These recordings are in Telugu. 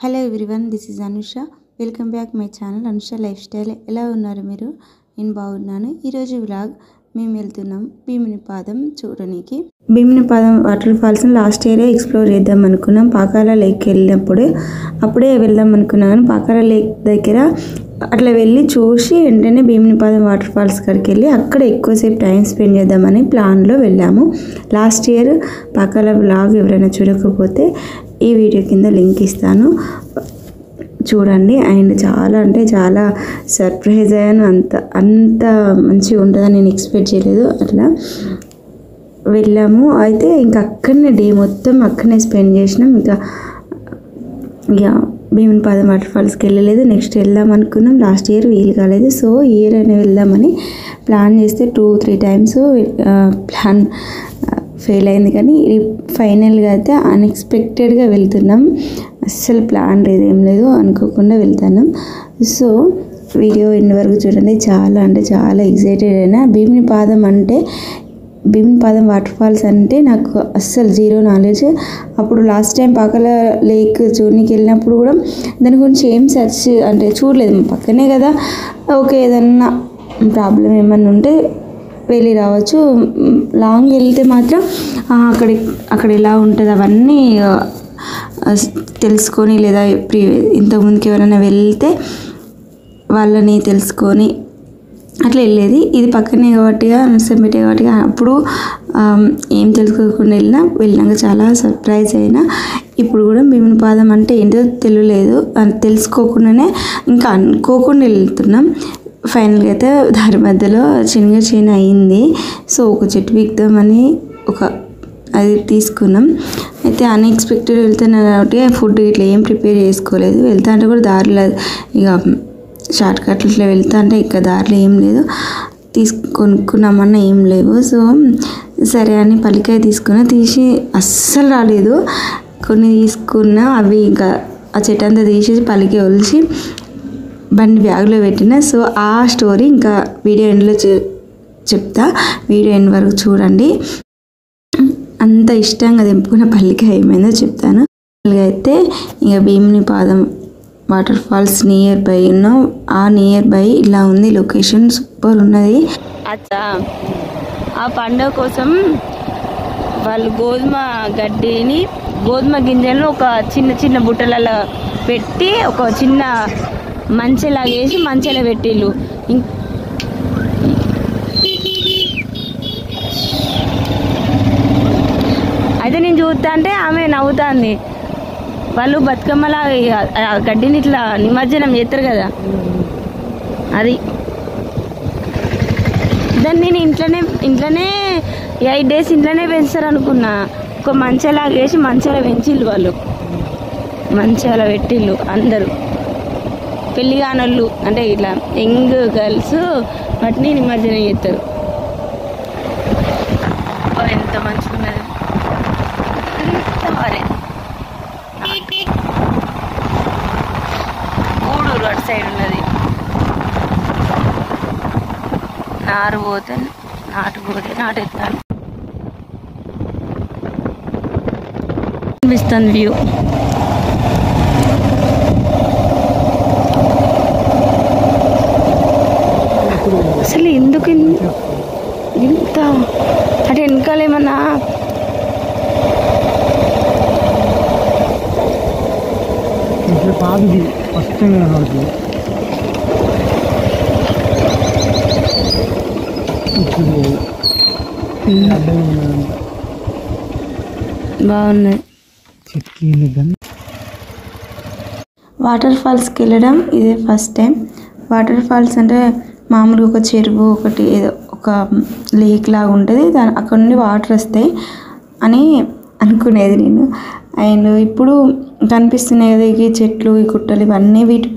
Hello everyone, this is Anusha. Welcome back my channel Anusha life style. ఎలా ఉన్నారు మీరు? నేను బాగున్నాను. ఈరోజు వ్లాగ్ మేము వెళ్తున్నాం భీమునిపాదం చూడడానికి. భీమునిపాదం వాటర్ ఫాల్స్ని లాస్ట్ ఇయరే ఎక్స్ప్లోర్ చేద్దాం అనుకున్నాం. పాకాల లేక్ అప్పుడే వెళ్దాం అనుకున్నాం, కానీ పాకాల లేక్ దగ్గర అట్లా వెళ్ళి చూసి వెంటనే భీమునిపాదం వాటర్ ఫాల్స్ కాడికి వెళ్ళి అక్కడ ఎక్కువసేపు టైం స్పెండ్ చేద్దామని ప్లాన్లో వెళ్ళాము. లాస్ట్ ఇయర్ పాకాల వ్లాగ్ ఎవరైనా చూడకపోతే ఈ వీడియో కింద లింక్ ఇస్తాను, చూడండి. అండ్ చాలా అంటే చాలా సర్ప్రైజ్ అయ్యాను. అంత మంచిగా ఉంటుందని నేను ఎక్స్పెక్ట్ చేయలేదు. అట్లా వెళ్ళాము. అయితే ఇంకా అక్కడనే డే మొత్తం అక్కడనే స్పెండ్ చేసినాం. ఇక భీమునిపాదం వాటర్ ఫాల్స్కి వెళ్ళలేదు. నెక్స్ట్ వెళ్దాం అనుకున్నాం, లాస్ట్ ఇయర్ వీలు కాలేదు. సో ఈ ఇయర్ అయినా వెళ్దామని ప్లాన్ చేస్తే 2-3 టైమ్స్ ప్లాన్ ఫెయిల్ అయింది. కానీ ఇది ఫైనల్గా అయితే అన్ఎక్స్పెక్టెడ్గా వెళ్తున్నాం. అస్సలు ప్లాన్ లేదు, ఏం లేదు, అనుకోకుండా వెళ్తున్నాం. సో వీడియో ఎండ్ వరకు చూడండి. చాలా అంటే చాలా ఎక్సైటెడ్ అయినా. భీమునిపాదం వాటర్ ఫాల్స్ అంటే నాకు అస్సలు జీరో నాలెడ్జ్. అప్పుడు లాస్ట్ టైం పాకాల లేక్ చూడడానికి వెళ్ళినప్పుడు కూడా దాని గురించి ఏం సెర్చ్ అంటే చూడలేదు. పక్కనే కదా, ఓకే ఏదన్నా ప్రాబ్లం ఏమన్నా ఉంటే వెళ్ళి రావచ్చు. లాంగ్ వెళ్తే మాత్రం అక్కడ ఎలా ఉంటుంది అవన్నీ తెలుసుకొని, లేదా ఇంతకుముందుకి ఎవరైనా వెళ్తే వాళ్ళని తెలుసుకొని అట్లా వెళ్ళేది. ఇది పక్కనే కాబట్టి, నర్సంపేట కాబట్టి అప్పుడు ఏం తెలుసుకోకుండా వెళ్ళినాక చాలా సర్ప్రైజ్ అయినా. ఇప్పుడు కూడా భీమునిపాదం అంటే ఏంటో తెలియలేదు, తెలుసుకోకుండానే ఇంకా అనుకోకుండా వెళ్తున్నాం. ఫైనల్గా అయితే దారి మధ్యలో చిన్న అయింది. సో ఒక చెట్టు వీక్దామని అది తీసుకున్నాం. అయితే అన్ఎక్స్పెక్టెడ్ వెళ్తున్నా కాబట్టి ఫుడ్ ఇట్లా ఏం ప్రిపేర్ చేసుకోలేదు. వెళ్తా అంటే కూడా దారిలో ఇక షార్ట్ కట్ ఇట్లా వెళ్తా అంటే ఇక దారిలో ఏం లేదు, కొనుక్కున్నామన్నా ఏం లేవు. సో సరే అని పల్లికాయ తీసి అస్సలు రాలేదు. కొన్ని తీసుకున్నా, అవి ఇంకా ఆ చెట్టు అంతా తీసేసి పల్లికాయ ఒలిచి బండి బ్యాగ్లో పెట్టిన. సో ఆ స్టోరీ ఇంకా వీడియో ఎండ్లో చెప్తా, వీడియో ఎండ్ వరకు చూడండి. అంత ఇష్టంగా తెంపుకున్న పల్లికాయ ఏమైందో చెప్తాను. అయితే ఇంకా Bheemunipadam water falls nearby ఉన్నాం. ఆ నియర్ బై ఇలా ఉంది లొకేషన్, సూపర్ ఉన్నది. అచ్చా ఆ పండుగ కోసం వాళ్ళు గోధుమ గింజలను ఒక చిన్న బుట్టలలో పెట్టి ఒక చిన్న మంచెలాగా వేసి మంచెలో పెట్టిళ్ళు. అయితే నేను చూస్తా అంటే ఆమె నవ్వుతుంది. వాళ్ళు బతుకమ్మలా గడ్డిని ఇట్లా నిమజ్జనం చేస్తారు కదా, అది దాన్ని నేను ఇంట్లోనే 8 days ఇంట్లోనే పెంచుతారు అనుకున్నా. ఒక మంచెలాగా వేసి మంచాల పెంచిళ్ళు, వాళ్ళు మంచాల పెట్టిళ్ళు. అందరూ పెళ్ళి కానోళ్ళు అంటే ఇట్లా యంగ్ గర్ల్స్ వాటిని నిమజ్జనం చేస్తారు. ఎంత మంచిగా ఉన్నది. గూడూరు అటు సైడ్ ఉన్నది. నాటెత్తాను అనిపిస్తుంది వ్యూ. అసలు ఎందుకు ఇంత అంటే వెనకాల ఏమన్నా బాగున్నాయి. వాటర్ ఫాల్స్కి వెళ్ళడం ఇదే ఫస్ట్ టైం. వాటర్ ఫాల్స్ అంటే మామూలుగా ఒక చెరువు ఒకటి ఏదో ఒక లేక్ లాగా ఉంటుంది, అక్కడ నుండి వాటర్ వస్తాయి అని అనుకునేది నేను. అండ్ ఇప్పుడు కనిపిస్తున్నాయి కదా ఈ చెట్లు, ఈ గుట్టలు, ఇవన్నీ వీటి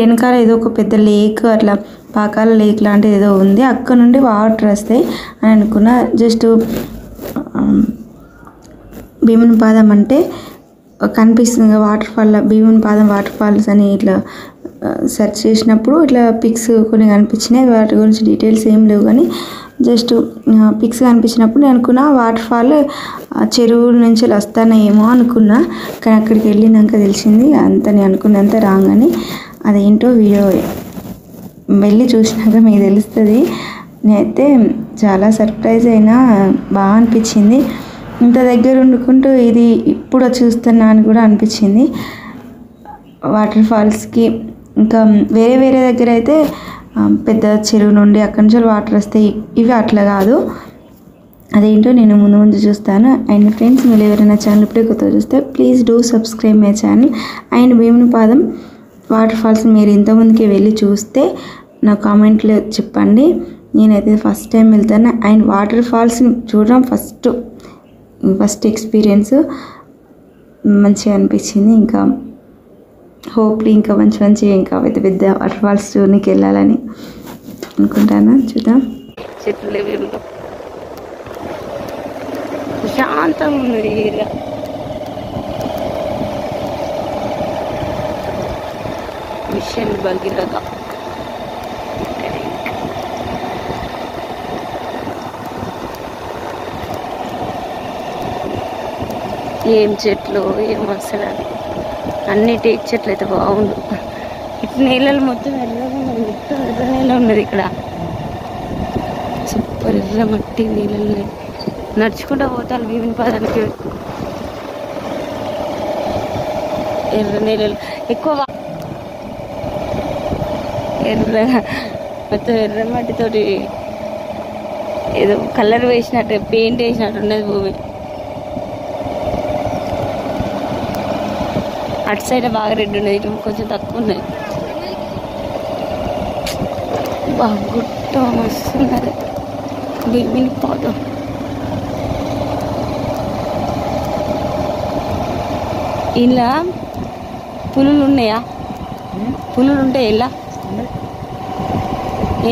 వెనకాల ఏదో ఒక పెద్ద లేక్, అట్లా పాకాల లేక్ లాంటిది ఏదో ఉంది, అక్కడ నుండి వాటర్ వస్తాయి అని అనుకున్నా. జస్ట్ భీమునిపాదం అంటే కనిపిస్తుంది water fall, Bheemunipadam water falls అని ఇట్లా సెర్చ్ చేసినప్పుడు ఇట్లా పిక్స్ కొన్ని కనిపించినాయి. వాటి గురించి డీటెయిల్స్ ఏం లేవు, కానీ జస్ట్ పిక్స్ కనిపించినప్పుడు నేను అనుకున్నా వాటర్ ఫాల్ చెరువు నుంచి వస్తానేమో అనుకున్నా, కానీ అక్కడికి వెళ్ళినాక తెలిసింది అంత నేను అనుకున్నంత రాంగ్ అని. అదేంటో వీడియో వెళ్ళి చూసినాక మీకు తెలుస్తుంది. నేనైతే చాలా సర్ప్రైజ్ అయినా, బాగా అనిపించింది. ఇంత దగ్గర వండుకుంటూ ఇది ఇప్పుడు చూస్తున్నా అని కూడా అనిపించింది. వాటర్ ఫాల్స్కి ఇంకా వేరే వేరే దగ్గర అయితే పెద్ద చెరువు నుండి అక్కడి నుంచి వాటర్ వస్తాయి, ఇవి అట్లా కాదు. అదేంటో నేను ముందు చూస్తాను. అండ్ ఫ్రెండ్స్, మీరు ఎవరైనా ఛానల్ ఇప్పుడే కొత్తగా చూస్తే please do subscribe my channel. And Bheemunipadam water falls మీరు ఇంతకుముందుకే వెళ్ళి చూస్తే నా కామెంట్లో చెప్పండి. నేనైతే ఫస్ట్ టైం వెళ్తాను. అండ్ వాటర్ ఫాల్స్ని చూడడం ఫస్ట్ ఎక్స్పీరియన్స్ మంచిగా అనిపించింది. ఇంకా హోప్లీ ఇంకా మంచి ఇంకా పెద్ద పెద్ద వాటర్ ఫాల్స్ టూర్కి వెళ్ళాలని అనుకుంటాను. చూద్దాం. చెట్లు ప్రశాంతంగా ఉన్నది ఏరియా. మిషన్ భగీరథ ఏం చెట్లు ఏం అసలు అన్ని టేక్ చెట్లు అయితే బాగుండు. ఇటు నీళ్ళలు మొత్తం ఎర్రగా ఉన్నది, మొత్తం ఎర్ర నీళ్ళ ఉన్నది ఇక్కడ. సూపర్ ఎర్ర మట్టి నీళ్ళని నడుచుకుంటూ పోతాను భీమునిపాదానికి. ఎర్ర నీళ్ళలు ఎక్కువ ఎర్రగా మొత్తం ఎర్ర మట్టితోటి ఏదో కలర్ వేసినట్టు పెయింట్ వేసినట్టు ఉన్నది భూమి. అటు సైడ్ బాగా రెడ్ ఉన్నది, ఇటు కొంచెం తక్కువ ఉన్నది. బాగా గుట్ట వస్తున్నది భీమునిపాదం. ఇలా పులులు ఉన్నాయా? పులులు ఉంటాయి ఇలా?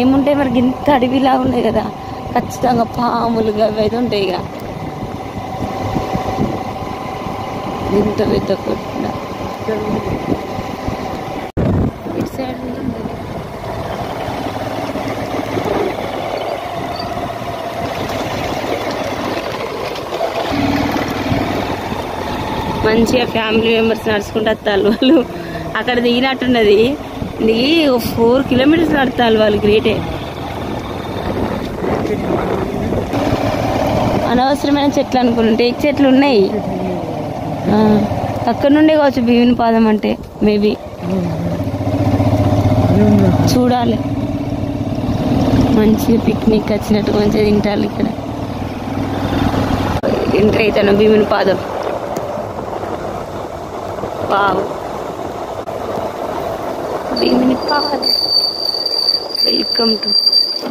ఏముంటాయి మరి? ఇంత అడవిలా ఉన్నాయి కదా, ఖచ్చితంగా పాములు అవి అయితే ఉంటాయి. ఇక ఇంత పెద్ద కొట్టిన ఇటు సైడ్ మంచిగా ఫ్యామిలీ మెంబర్స్ నడుచుకుంటూ వస్తారు వాళ్ళు. అక్కడ దిగినట్టున్నది, దిగి 4 కిలోమీటర్స్ నడుస్తారు వాళ్ళు. గ్రేటే. అనవసరమైన చెట్లు అనుకుంటే టేక్ చెట్లు ఉన్నాయి. అక్కడ నుండే కావచ్చు భీమునిపాదం అంటే. మేబీ చూడాలి. మంచిగా పిక్నిక్ వచ్చినట్టు మంచిగా తింటారు ఇక్కడ. ఎంటర్ అవుతాను Bhimunipadam. Wow, Bhimunipadam. Welcome to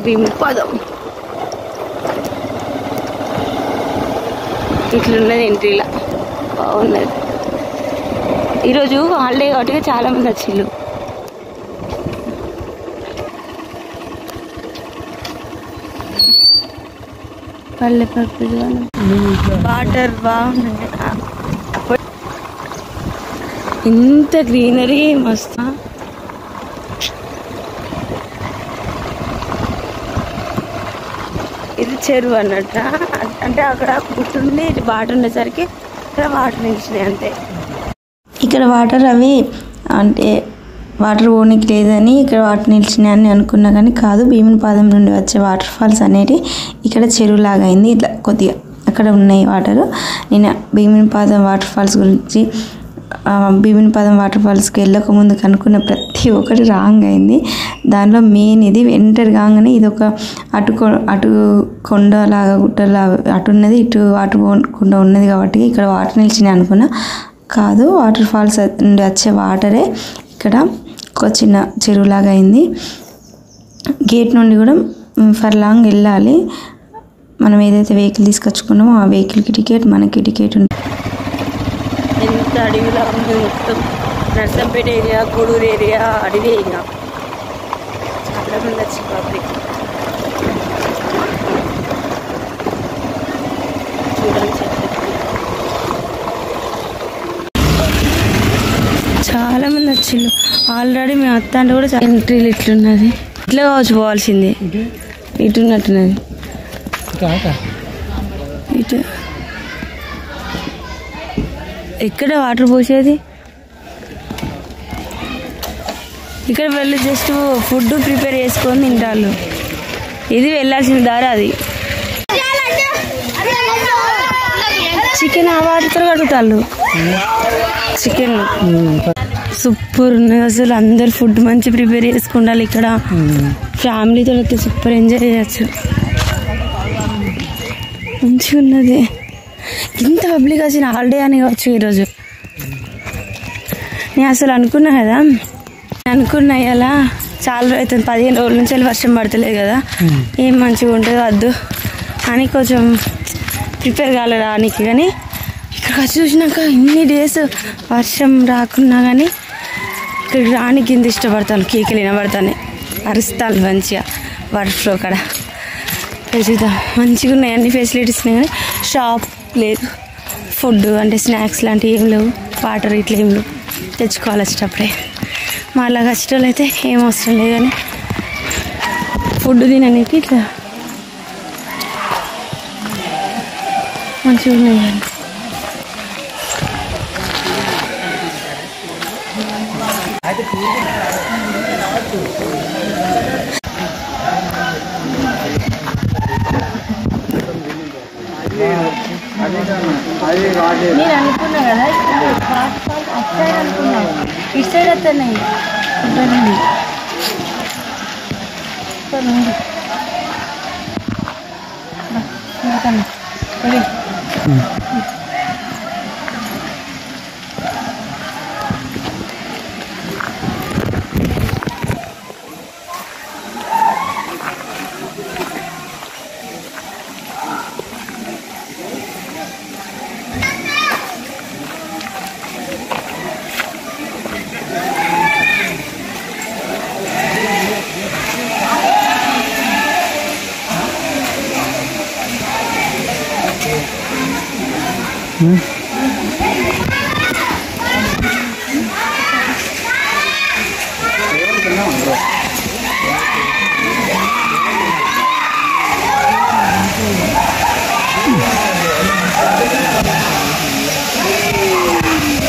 Bhimunipadam. ఇట్లున్నది ఎంట్రీలా, బాగున్నది. ఈరోజు హాలిడే కాబట్టి చాలా మంది వచ్చిళ్ళు. పల్లె ప్రకృతి వాటర్ బాగుంది. ఇంత గ్రీనరీ మస్తు. ఇది చెరువు అన్నట్ట. అంటే అక్కడ గుట్టుంది, ఇది వాటర్ ఉండేసరికి ఇక్కడ వాటర్ నిలిచినాయి అంతే. ఇక్కడ వాటర్ అవి అంటే వాటర్ పోనీకి లేదని ఇక్కడ వాటర్ నిలిచినాయని అనుకున్నా, కానీ కాదు. భీమునిపాదం నుండి వచ్చే వాటర్ ఫాల్స్ అనేవి ఇక్కడ చెరువులాగా అయింది. ఇట్లా కొద్దిగా అక్కడ ఉన్నాయి వాటర్. నేను భీమునిపాదం వాటర్ ఫాల్స్ గురించి, భీమునిపాదం వాటర్ ఫాల్స్కి వెళ్ళక ముందు కనుక్కున్న ప్రతి ఒక్కటి రాంగ్ అయింది. దానిలో మెయిన్ ఇది ఎంటర్ కాగానే ఇది ఒక అటు కొండలాగా గుట్టలాగా అటు ఉన్నది, ఇటు వాటర్ పోకుండా ఉన్నది కాబట్టి ఇక్కడ వాటర్ నిలిచినాయి అనుకున్నా. కాదు, వాటర్ ఫాల్స్ నుండి వచ్చే వాటరే ఇక్కడ ఒక చిన్న చెరువులాగా అయింది. గేట్ నుండి కూడా ఫర్ లాంగ్ వెళ్ళాలి. మనం ఏదైతే వెహికల్ తీసుకొచ్చుకున్నామో ఆ వెహికల్కి టికెట్, మనకి టికెట్ ఉంటుంది. ఎంత అడవిలా ఉంది మొత్తం. నర్సంపేట ఏరియా, గూడూరు ఏరియా అడవి ఏరియా. చాలా మంది వచ్చి పబ్లిక్ చూడండి. చాలా మంది వచ్చిండు ఆల్రెడీ. మేము వస్తా అంటే కూడా ఎంట్రీలు ఇట్లున్నది. ఇట్లా కావచ్చు పోవాల్సింది, ఇటు ఉన్నట్టున్నది. ఇటు ఎక్కడ వాటర్ పోసేది? ఇక్కడ వెళ్ళి జస్ట్ ఫుడ్ ప్రిపేర్ చేసుకొని తింటారు. ఇది వెళ్ళాల్సిన దారి. అది చికెన్ ఆ వాటితో కడుగుతారు. చికెన్ సూపర్ ఉన్నది అసలు. అందరు ఫుడ్ మంచి ప్రిపేర్ చేసుకుంటారు ఇక్కడ. ఫ్యామిలీతో అయితే సూపర్ ఎంజాయ్ చేయొచ్చు. మంచిగా ఉన్నది. ఇంత పబ్లిక్ వచ్చిన హాలిడే అని కావచ్చు ఈరోజు. నేను అసలు అనుకున్నా కదా, ఇలా చాలా రోజు అవుతుంది, 15 రోజుల నుంచి వర్షం పడతలేదు కదా, ఏం మంచిగా ఉంటుందో వద్దు అని కొంచెం ప్రిపేర్ కాలేదానికి. కానీ ఇక్కడ వచ్చి చూసినాక ఇన్ని డేస్ వర్షం రాకున్నా కానీ ఇక్కడికి రానికి ఇంత ఇష్టపడతాను. కేకలు వినబడతాను, అరుస్తాను మంచిగా వర్క్లో. అక్కడ చూద్దాం మంచిగా ఉన్నాయి, అన్ని ఫెసిలిటీస్ ఉన్నాయి. కానీ షాప్ లేదు, ఫుడ్ అంటే స్నాక్స్ లాంటివి ఏం లేవు, వాటర్ ఇట్లా ఏం లేవు, తెచ్చుకోవాలి వచ్చేటప్పుడే. మళ్ళా కష్టాలు అయితే ఏం అవసరం లేదు. కానీ ఫుడ్ తినడానికి ఇట్లా మంచిగా ఉన్నాయి. నేను అనుకున్నా కదా అటు సైడ్ అనుకున్నా, ఇటు సైడ్ వస్తున్నాయి.